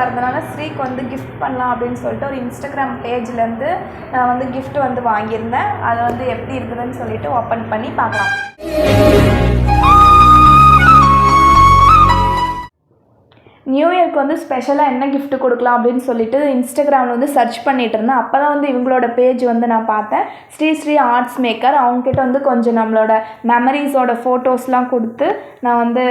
வரதுனால ஸ்ரீக்கு வந்து கிஃப்ட் பண்ணலாம் அப்படின்னு சொல்லிட்டு ஒரு இன்ஸ்டாகிராம் பேஜ்லேருந்து நான் வந்து கிஃப்ட் வந்து வாங்கியிருந்தேன். அதை வந்து எப்படி இருக்குதுன்னு சொல்லிட்டு ஓப்பன் பண்ணி பார்க்கலாம். நியூ இயர்க்கு வந்து ஸ்பெஷலாக என்ன கிஃப்ட் கொடுக்கலாம் அப்படின்னு சொல்லிட்டு இன்ஸ்டாகிராமில் வந்து சர்ச் பண்ணிகிட்டு இருந்தேன். அப்போ தான் வந்து இவங்களோட பேஜ் வந்து நான் பார்த்தேன். Sri arts maker. அவங்கக்கிட்ட வந்து கொஞ்சம் நம்மளோட மெமரிஸோட ஃபோட்டோஸ்லாம் கொடுத்து நான் வந்து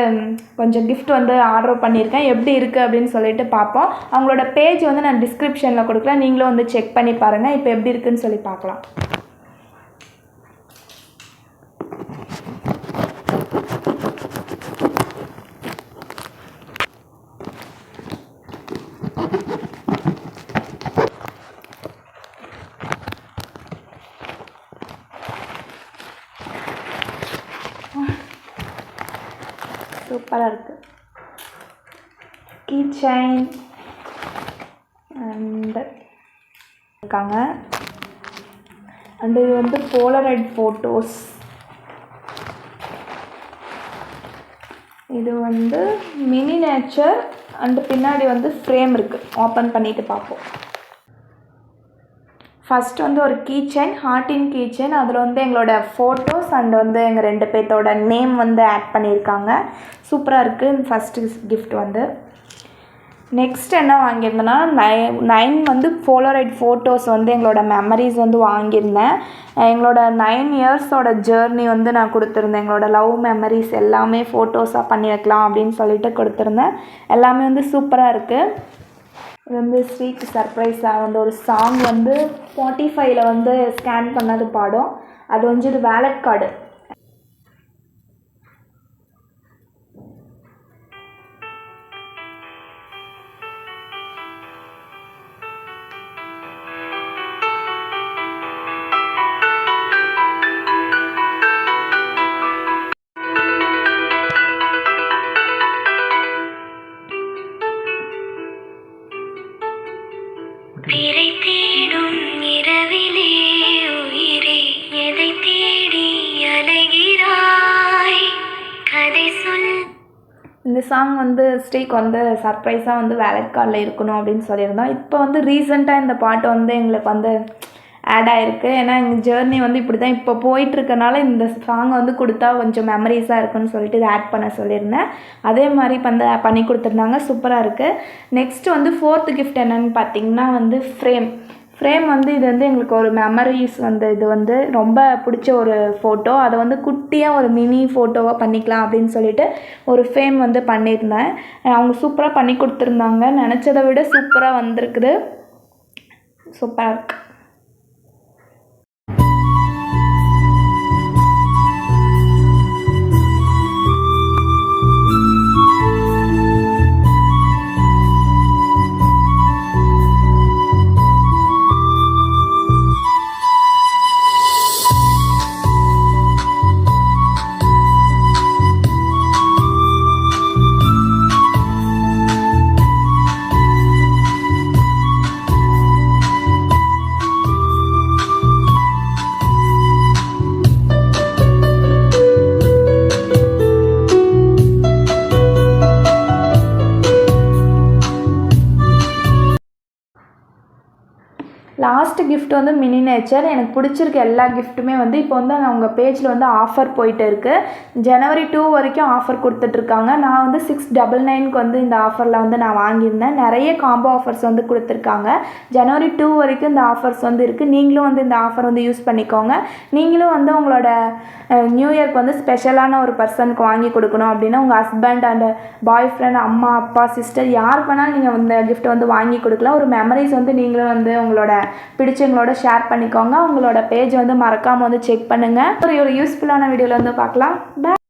கொஞ்சம் கிஃப்ட் வந்து ஆர்டர் பண்ணியிருக்கேன். எப்படி இருக்குது அப்படின்னு சொல்லிட்டு பார்ப்போம். அவங்களோட பேஜ் வந்து நான் டிஸ்கிரிப்ஷனில் கொடுக்குறேன், நீங்களும் வந்து செக் பண்ணி பாருங்கள். இப்போ எப்படி இருக்குதுன்னு சொல்லி பார்க்கலாம். சூப்பராக இருக்குது. கீ செயின் அண்டு இருக்காங்க. அண்டு இது வந்து போலரைட் ஃபோட்டோஸ். இது வந்து மினி நேச்சர் அண்டு பின்னாடி வந்து ஃப்ரேம் இருக்குது. ஓப்பன் பண்ணிவிட்டு பார்ப்போம். ஃபஸ்ட்டு வந்து ஒரு கீ செயின், ஹார்ட்டின் கீ செயின். அதில் வந்து எங்களோட ஃபோட்டோஸ் அண்ட் வந்து எங்கள் 2 பேர்த்தோட நேம் வந்து ஆட் பண்ணியிருக்காங்க. சூப்பராக இருக்குது ஃபஸ்ட்டு கிஃப்ட் வந்து. நெக்ஸ்ட் என்ன வாங்கியிருந்தேன்னா 9 வந்து போலரைட் ஃபோட்டோஸ் வந்து எங்களோட மெமரிஸ் வந்து வாங்கியிருந்தேன். எங்களோட 9 இயர்ஸோட ஜேர்னி வந்து நான் கொடுத்துருந்தேன். எங்களோட லவ் மெமரிஸ் எல்லாமே ஃபோட்டோஸாக பண்ணி வைக்கலாம் அப்படின்னு சொல்லிட்டு கொடுத்துருந்தேன். எல்லாமே வந்து சூப்பராக இருக்குது. இது வந்து ஸ்ரீக்கு சர்ப்ரைஸாக வந்து ஒரு சாங் வந்து Spotifyல வந்து ஸ்கேன் பண்ணது பாடும். அது வந்து இது வேலட் கார்டு. இந்த சாங் வந்து ஸ்ரீக்கு வந்து சர்ப்ரைஸாக வந்து வேலட் கார்டில் இருக்கணும் அப்படின்னு சொல்லியிருந்தோம். இப்போ வந்து ரீசெண்டாக இந்த பாட்டு வந்து எங்களுக்கு வந்து ஆட் ஆகிருக்கு. ஏன்னா எங்கள் ஜேர்னி வந்து இப்படி தான் இப்போ போயிட்டுருக்கனால இந்த சாங்கை வந்து கொடுத்தா கொஞ்சம் மெமரிஸாக இருக்குன்னு சொல்லிட்டு இதை ஆட் பண்ண சொல்லியிருந்தேன். அதே மாதிரி பண்ணி கொடுத்துருந்தாங்க. சூப்பராக இருக்குது. நெக்ஸ்ட்டு வந்து 4th கிஃப்ட் என்னென்னு பார்த்திங்கன்னா வந்து ஃப்ரேம் வந்து இது வந்து எங்களுக்கு ஒரு மெமரிஸ் வந்து இது வந்து ரொம்ப பிடிச்ச ஒரு ஃபோட்டோ. அதை வந்து குட்டியாக ஒரு மினி ஃபோட்டோவாக பண்ணிக்கலாம் அப்படின்னு சொல்லிட்டு ஒரு ஃப்ரேம் வந்து பண்ணியிருந்தேன். அவங்க சூப்பராக பண்ணி கொடுத்துருந்தாங்க. நினச்சதை விட சூப்பராக வந்திருக்குது. சூப்பராக இருக்குது. லாஸ்ட் கிஃப்ட் வந்து மினி நேச்சர். எனக்கு பிடிச்சிருக்க எல்லா கிஃப்ட்டுமே வந்து இப்போ வந்து அவங்க பேஜில் வந்து ஆஃபர் போயிட்டு இருக்குது. January 2 வரைக்கும் ஆஃபர் கொடுத்துட்ருக்காங்க. நான் வந்து 699க்கு வந்து இந்த ஆஃபரில் வந்து நான் வாங்கியிருந்தேன். நிறைய காம்போ ஆஃபர்ஸ் வந்து கொடுத்துருக்காங்க. January 2 வரைக்கும் இந்த ஆஃபர்ஸ் வந்து இருக்குது. நீங்களும் வந்து இந்த ஆஃபர் வந்து யூஸ் பண்ணிக்கோங்க. நீங்களும் வந்து உங்களோட நியூ இயர்க்கு வந்து ஸ்பெஷலான ஒரு பர்சனுக்கு வாங்கி கொடுக்கணும் அப்படின்னா உங்கள் ஹஸ்பண்ட் அண்ட் பாய் ஃப்ரெண்ட், அம்மா, அப்பா, சிஸ்டர் யாருக்கு வேணாலும் நீங்கள் இந்த கிஃப்ட் வந்து வாங்கி கொடுக்கலாம். ஒரு மெமரிஸ் வந்து நீங்களும் வந்து உங்களோட பிடிச்சவங்களோட ஷேர் பண்ணிக்கோங்க. உங்களோட பேஜ் வந்து மறக்காமல் வந்து செக் பண்ணுங்கள். ஒரு யூஸ்ஃபுல்லான வீடியோவில் வந்து பார்க்கலாம்.